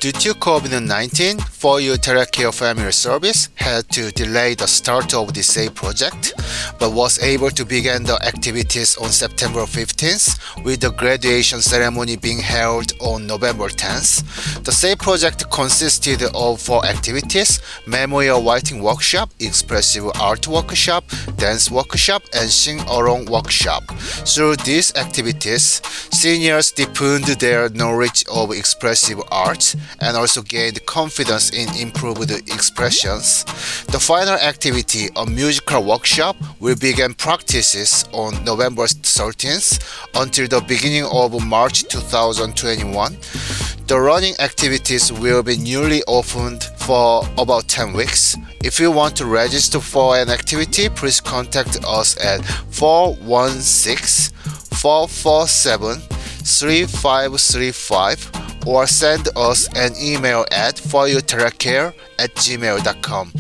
Due to COVID-19, FUTFS Family Service had to delay the start of the SEY project, but was able to begin the activities on September 15th, with the graduation ceremony being held on November 10th. The SEY project consisted of 4 activities: memorial writing workshop, expressive art workshop, dance workshop, and sing-along workshop. Through these activities, seniors deepened their knowledge of expressive art and also gained confidence in improved expressions. The final activity, a musical workshop, will begin practices on November 13th until the beginning of March 2021. The running activities will be newly opened for about 10 weeks. If you want to register for an activity, please contact us at 416-447-3535 or send us an email at fuyuteracare@gmail.com.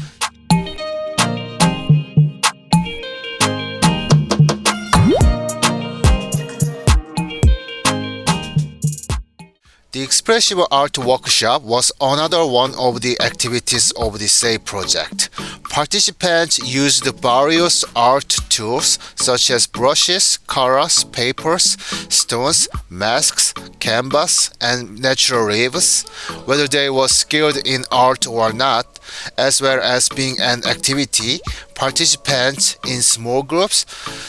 The Expressive Art Workshop was another one of the activities of the SEY project. Participants used various art tools such as brushes, colors, papers, stones, masks, canvas, and natural leaves. Whether they were skilled in art or not, as well as being an activity, participants in small groups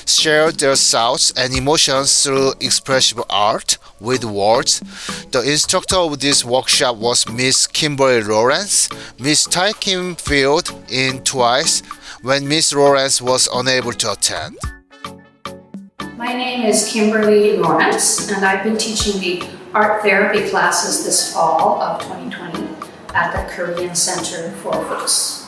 shared their thoughts and emotions through expressive art with words. The instructor of this workshop was Miss Kimberly Lawrence. Miss Tai Kim filled in twice when Miss Lawrence was unable to attend. My name is Kimberly Lawrence, and I've been teaching the art therapy classes this fall of 2020 at the Korean Center for FUTFS.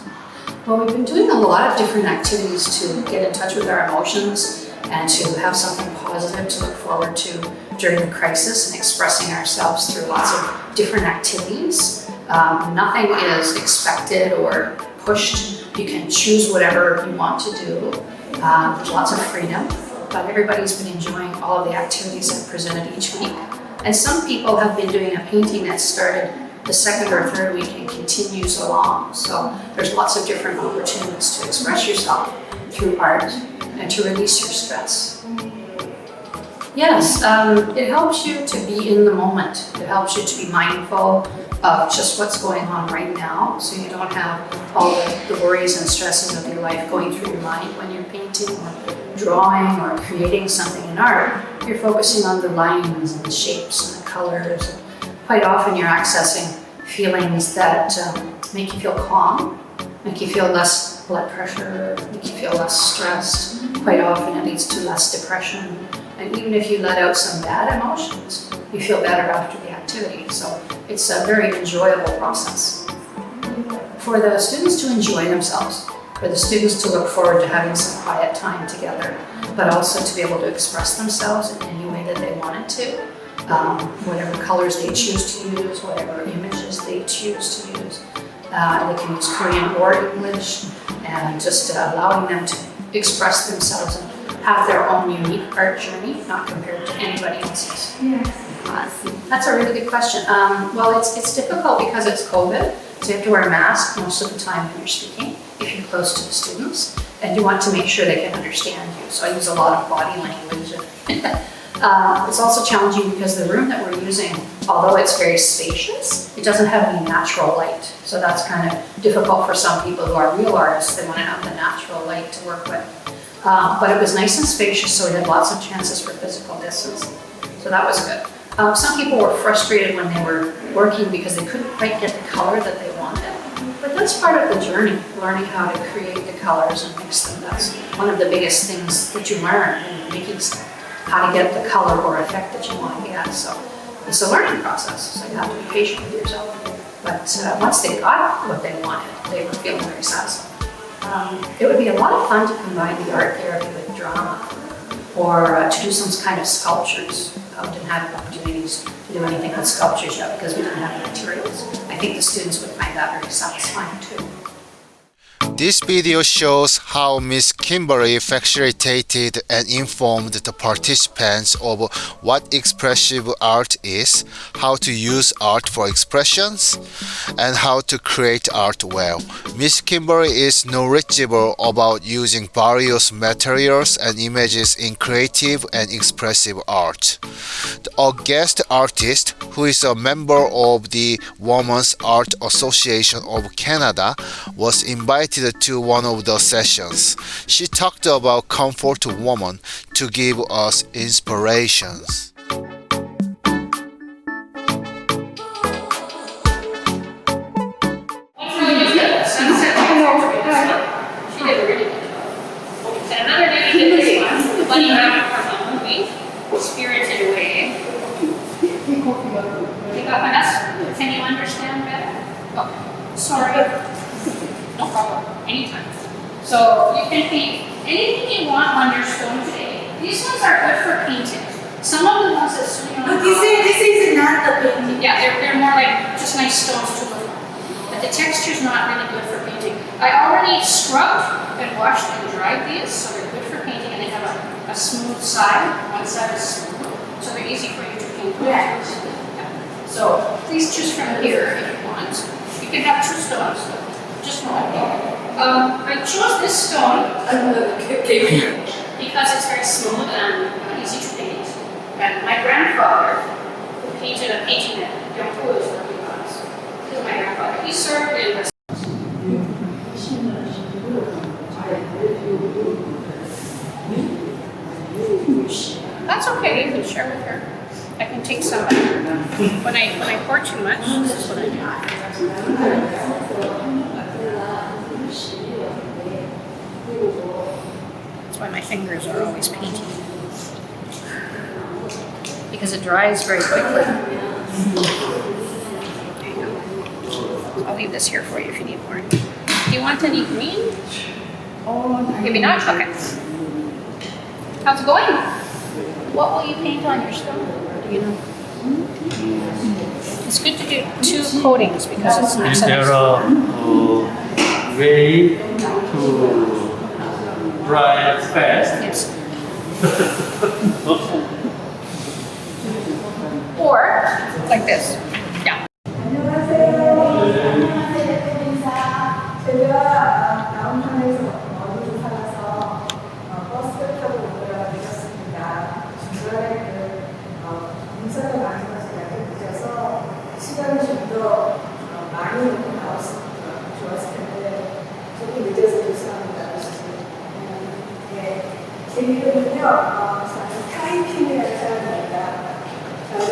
Well, we've been doing a lot of different activities to get in touch with our emotions and to have something positive to look forward to during the crisis, and expressing ourselves through lots of different activities. Nothing is expected or pushed. You can choose whatever you want to do. There's lots of freedom, but everybody's been enjoying all of the activities that are presented each week. And some people have been doing a painting that started the second or third week and continues along. So there's lots of different opportunities to express yourself through art and to release your stress. Yes, it helps you to be in the moment. It helps you to be mindful of just what's going on right now, so you don't have all the worries and stresses of your life going through your mind when you're painting or drawing or creating something in art. You're focusing on the lines and the shapes and the colors. Quite often you're accessing feelings that make you feel calm, make you feel less blood pressure, make you feel less stressed. Quite often it leads to less depression. And even if you let out some bad emotions, you feel better after the activity. So it's a very enjoyable process. For the students to enjoy themselves, for the students to look forward to having some quiet time together, but also to be able to express themselves in any way that they wanted to. Whatever colors they choose to use, whatever images they choose to use. They can use Korean or English, and just allowing them to express themselves and have their own unique art journey, not compared to anybody else's. Yes. That's a really good question. Well, it's difficult because it's COVID, so you have to wear a mask most of the time when you're speaking, if you're close to the students, and you want to make sure they can understand you. So I use a lot of body language. It's also challenging because the room that we're using, although it's very spacious, it doesn't have any natural light. So that's kind of difficult for some people who are real artists. They want to have the natural light to work with. But it was nice and spacious, so we had lots of chances for physical distance. So that was good. Some people were frustrated when they were working because they couldn't quite get the color that they wanted. But that's part of the journey, learning how to create the colors and mix them. That's one of the biggest things that you learn in making stuff, how to get the color or effect that you want to get. So it's a learning process, so you have to be patient with yourself. But once they got what they wanted, they were feeling very satisfied. It would be a lot of fun to combine the art therapy with drama, or to do some kind of sculptures. Didn't have opportunities to do anything with sculptures yet because we didn't have the materials. I think the students would find that very satisfying too. This video shows how Miss Kimberly facilitated and informed the participants of what expressive art is, how to use art for expressions, and how to create art well. Miss Kimberly is knowledgeable about using various materials and images in creative and expressive art. A guest artist, who is a member of the Women's Art Association of Canada, was invited to one of the sessions. She talked about comfort woman to give us inspirations. She did a really good job. And another lady did this one, the bunny rabbit from the movie, Spirited Away. Can you understand better? Oh, sorry. No problem. Anytime. So you can paint anything you want on your stone today. These ones are good for painting. Some of the ones that sitting on the This is not the painting. yeah, they're more like just nice stones to look at. But the texture's not really good for painting. I already scrubbed and washed and dried these, so they're good for painting, and they have a smooth side. One side is smooth, so they're easy for you to paint. Yeah. So please choose from here if you want. You can have two stones, just one. I chose this stone because it's very smooth and easy to paint. And my grandfather, who painted a painting at Yonko, is working on this. This is my grandfather. He served in the That's okay, you can share with her. I can take some. When I pour too much, this is what I do. That's why my fingers are always painting. Because it dries very quickly. There you go. I'll leave this here for you if you need more. Do you want any green? Maybe not? Okay. How's it going? What will you paint on your stone? Do you know? It's good to do two coatings because it's And nice. there are way to dry fast. Yes. Or like this. Yeah. 제가 다운타운에서 어디서 살아서 버스를 타고 오느라 늦었습니다. 중간에 인사를 많이 가서 약간 늦어서 시간을 좀 더 많이 놓고 나왔으면 좋았을 텐데 조금 늦어서 죄송합니다. 제 이름은요, 저는 타이핑이라는 사람입니다. 저는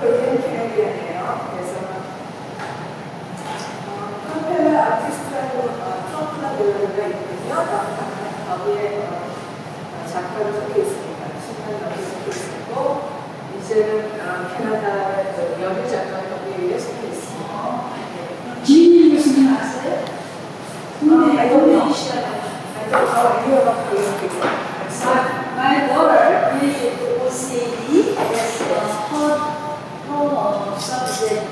코리안 캐나디언이에요. 그래서 프로펠러 아티스트라고 트럼프나 노래가 있거든요. 거기에 작가를 적혀 있습니다. 신발 적혀 있고 이제는 캐나다의 여류 작가 거기에 적혀 있습니다. 지인이 무슨 아세요? I don't know. I don't know any of the My daughter is OCD as her subject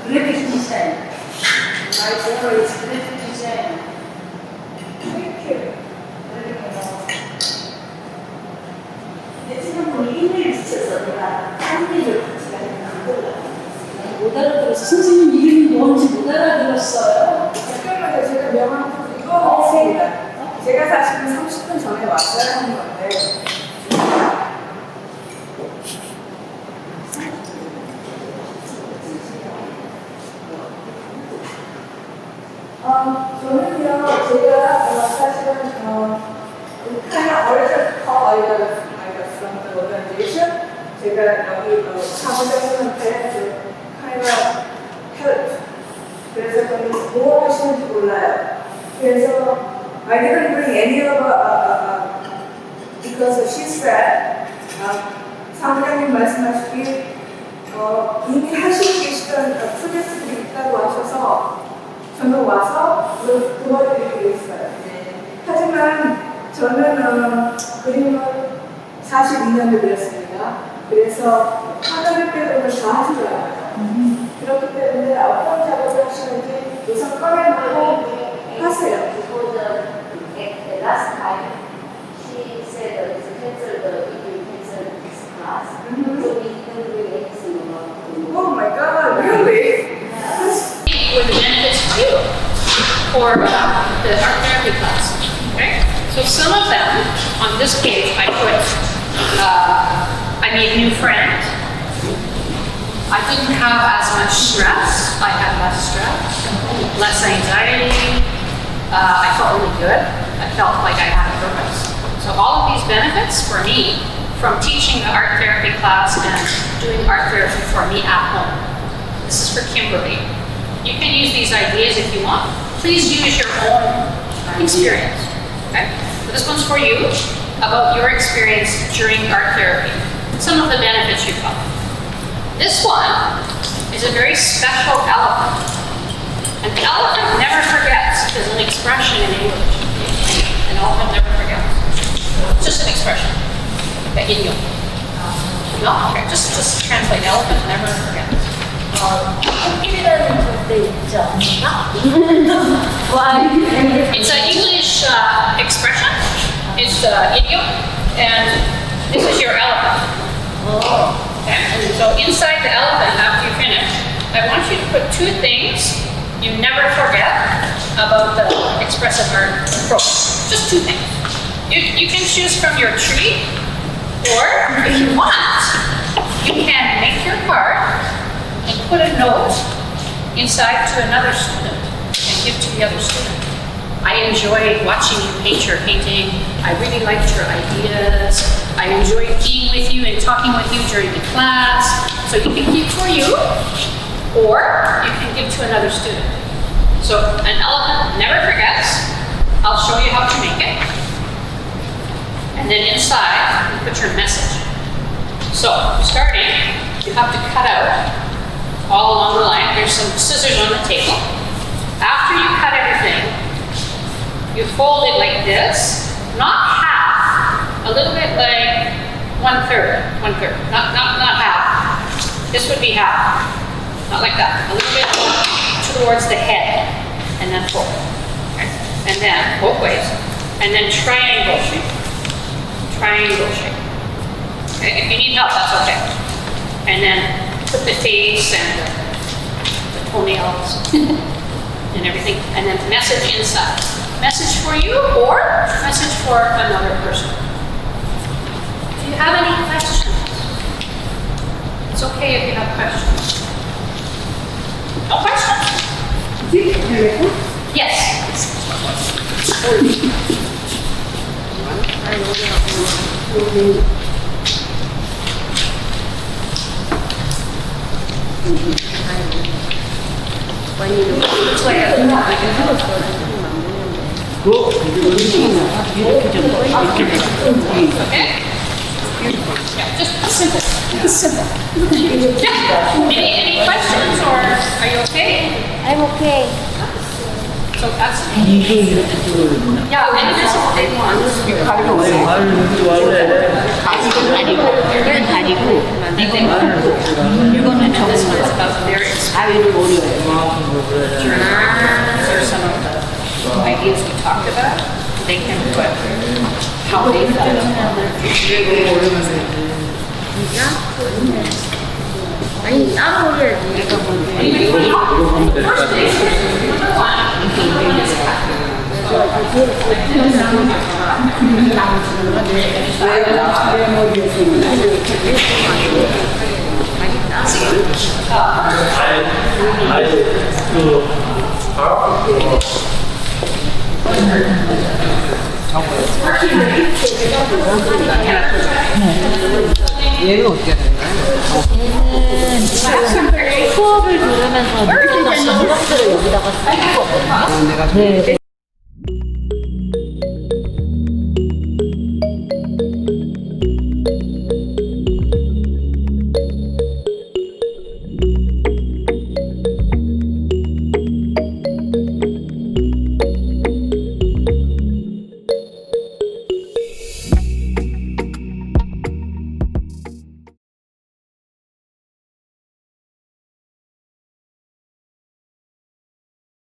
graphic design. My daughter is graphic design. Thank you. 지금 보니 이메일 붙여서 내가 한일을 같이 가는 못 알아들어서 선생님 이름이 뭔지 못 알아들었어요. 잠깐만요. 제가 명함 이거 제가 사실은 30분 전에 왔어야 하는 건데 저는요, 제가 사실은 kind of ordered call I got from the organization. 제가 여기 사무장님한테 kind of help. 그래서 거기 뭐 하시는지 몰라요. 그래서 I didn't bring any of because she said 사무장님 말씀하시기 이미 하시고 계시던 프로젝트들이 있다고 하셔서 저는 와서 도와드리기로 했어요. 하지만 저는 그림을 42년을 그렸습니다. 그래서 하나를 빼고는 다 하지 않아요. 그렇기 때문에 어떤 작업을 하시는지 우선 꺼내놓고 하세요. Before the last time, she said that it's cancel this class. So we didn't do anything about it. Oh my god, really? With the benefits for you for the art therapy class. Okay? So some of them on this page I put, I made a new friend. I didn't have as much stress. I had less stress, less anxiety. I felt really good. I felt like I had a purpose. So all of these benefits for me from teaching the art therapy class and doing art therapy for me at home. This is for Kimberly. You can use these ideas if you want. Please use your own experience. Okay? So this one's for you about your experience during art therapy. Some of the benefits you got. This one is a very special elephant. An elephant never forgets. There's an expression in English. An elephant never forgets. It's just an expression. The idiom. No? Okay. Just translate. Elephant never forgets. It's an English expression. It's idiom, and this is your elephant. Okay? So inside the elephant, after you finish, I want you to put two things you never forget about the expressive art approach. Just two things. You can choose from your tree, or if you want, you can make your card and put a note inside to another student and give to the other student. I enjoyed watching you paint your painting. I really liked your ideas. I enjoyed being with you and talking with you during the class. So you can keep for you, or you can give to another student. So an elephant never forgets. I'll show you how to make it. And then inside, you put your message. So starting, you have to cut out all along the line. There's some scissors on the table. After you cut everything, you fold it like this, not half, a little bit like one third, not half. This would be half, not like that. A little bit towards the head, and then fold. Okay. And then both ways, and then triangle shape. Triangle shape. Okay. If you need help, that's okay. And then put the face and the toenails and everything, and then message inside. Message for you or message for another person. Do you have any questions? It's okay if you have questions. No questions? Yes. Okay? Yeah, just simple. Simple. Yeah. Any questions or are you okay? I'm okay. So that's yeah, and this is big one. And this one is about their experience. These are some of the ideas we talked about. They can put how they felt. 아니 따로 올려야지. 얘는 어떻게 되는 거야? 수업을 들으면서 모든 감정들을 여기다가 쓰는 거거든요. 내가